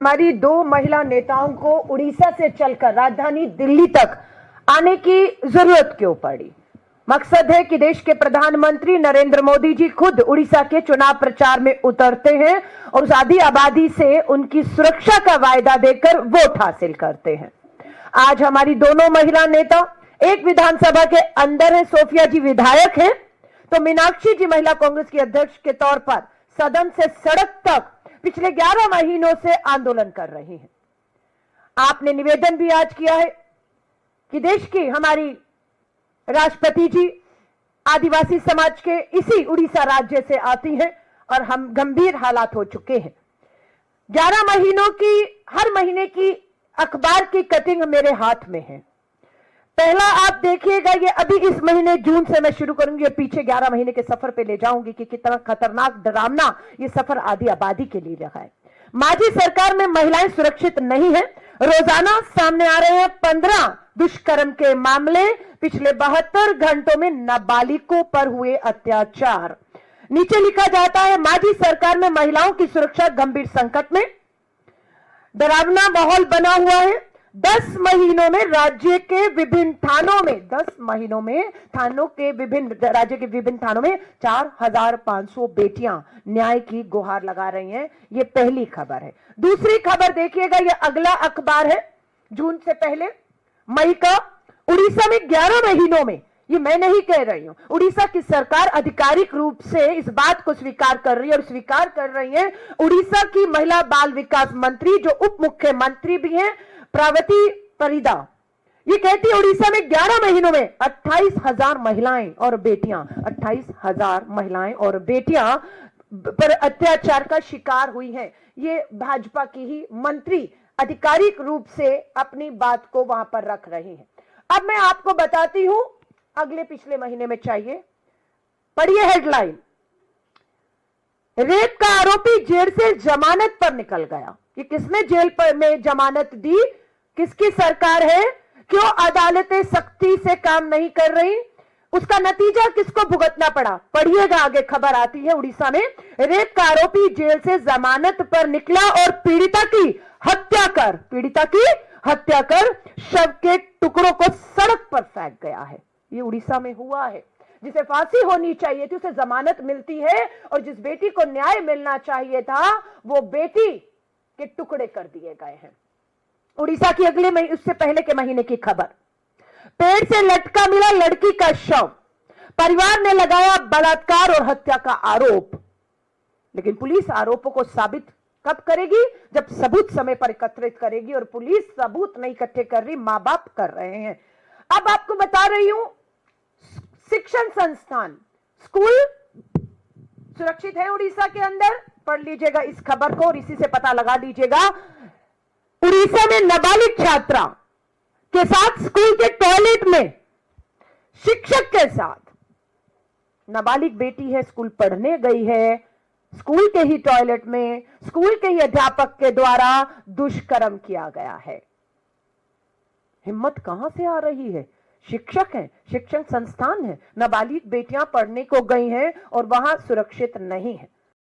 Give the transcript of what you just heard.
हमारी दो महिला नेताओं को उड़ीसा से चलकर राजधानी दिल्ली तक आने की जरूरत क्यों पड़ी? मकसद है कि देश के प्रधानमंत्री नरेंद्र मोदी जी खुद उड़ीसा के चुनाव प्रचार में उतरते हैं और उस आधी आबादी से उनकी सुरक्षा का वायदा देकर वोट हासिल करते हैं। आज हमारी दोनों महिला नेता एक विधानसभा के अंदर है, सोफिया जी विधायक हैं, तो मीनाक्षी जी महिला कांग्रेस की अध्यक्ष के तौर पर सदन से सड़क तक पिछले 11 महीनों से आंदोलन कर रही हैं। आपने निवेदन भी आज किया है कि देश की हमारी राष्ट्रपति जी आदिवासी समाज के इसी उड़ीसा राज्य से आती हैं और हम गंभीर हालात हो चुके हैं। 11 महीनों की हर महीने की अखबार की कटिंग मेरे हाथ में है। पहला आप देखिएगा, ये अभी इस महीने जून से मैं शुरू करूंगी और पीछे 11 महीने के सफर पे ले जाऊंगी कि कितना खतरनाक डरावना ये सफर आधी आबादी के लिए रहा है। माजी सरकार में महिलाएं सुरक्षित नहीं है। रोजाना सामने आ रहे हैं 15 दुष्कर्म के मामले, पिछले 72 घंटों में नाबालिगों पर हुए अत्याचार। नीचे लिखा जाता है, माजी सरकार में महिलाओं की सुरक्षा गंभीर संकट में, डरावना माहौल बना हुआ है। 10 महीनों में राज्य के विभिन्न थानों में 10 महीनों में थानों के राज्य के विभिन्न थानों में 4500 बेटियां न्याय की गुहार लगा रही हैं। ये पहली खबर है। दूसरी खबर देखिएगा, ये अगला अखबार है जून से पहले मई का। उड़ीसा में 11 महीनों में, ये मैं नहीं कह रही हूं, उड़ीसा की सरकार आधिकारिक रूप से इस बात को स्वीकार कर रही है और स्वीकार कर रही है उड़ीसा की महिला बाल विकास मंत्री जो उप मुख्यमंत्री भी हैं, प्रावती परिदा। ये कहती है उड़ीसा में 11 महीनों में 28,000 महिलाएं और बेटियां 28,000 महिलाएं और बेटियां पर अत्याचार का शिकार हुई हैं। ये भाजपा की ही मंत्री आधिकारिक रूप से अपनी बात को वहां पर रख रही हैं। अब मैं आपको बताती हूं, अगले पिछले महीने में चाहिए, पढ़िए हेडलाइन, रेप का आरोपी जेल से जमानत पर निकल गया। ये किसने जेल पर में जमानत दी? किसकी सरकार है? क्यों अदालतें सख्ती से काम नहीं कर रही? उसका नतीजा किसको भुगतना पड़ा? पढ़िएगा, आगे खबर आती है, उड़ीसा में रेप का आरोपी जेल से जमानत पर निकला और पीड़िता की हत्या कर शव के टुकड़ों को सड़क पर फेंक गया है। ये उड़ीसा में हुआ है। जिसे फांसी होनी चाहिए थी उसे जमानत मिलती है और जिस बेटी को न्याय मिलना चाहिए था वो बेटी के टुकड़े कर दिए गए हैं। उड़ीसा की अगले महीने, उससे पहले के महीने की खबर, पेड़ से लटका मिला लड़की का शव, परिवार ने लगाया बलात्कार और हत्या का आरोप। लेकिन पुलिस आरोपों को साबित कब करेगी? जब सबूत समय पर एकत्रित करेगी और पुलिस सबूत नहीं इकट्ठे कर रही, मां बाप कर रहे हैं। अब आपको बता रही हूं, शिक्षण संस्थान, स्कूल सुरक्षित है उड़ीसा के अंदर। पढ़ लीजिएगा इस खबर को और इसी से पता लगा लीजिएगा। उड़ीसा में नाबालिग छात्रा के साथ स्कूल के टॉयलेट में शिक्षक के साथ, नाबालिग बेटी है, स्कूल पढ़ने गई है, स्कूल के ही टॉयलेट में स्कूल के ही अध्यापक के द्वारा दुष्कर्म किया गया है। हिम्मत कहां से आ रही है? शिक्षक हैं, शिक्षण संस्थान है, नाबालिग बेटियां पढ़ने को गई हैं और वहां सुरक्षित नहीं है।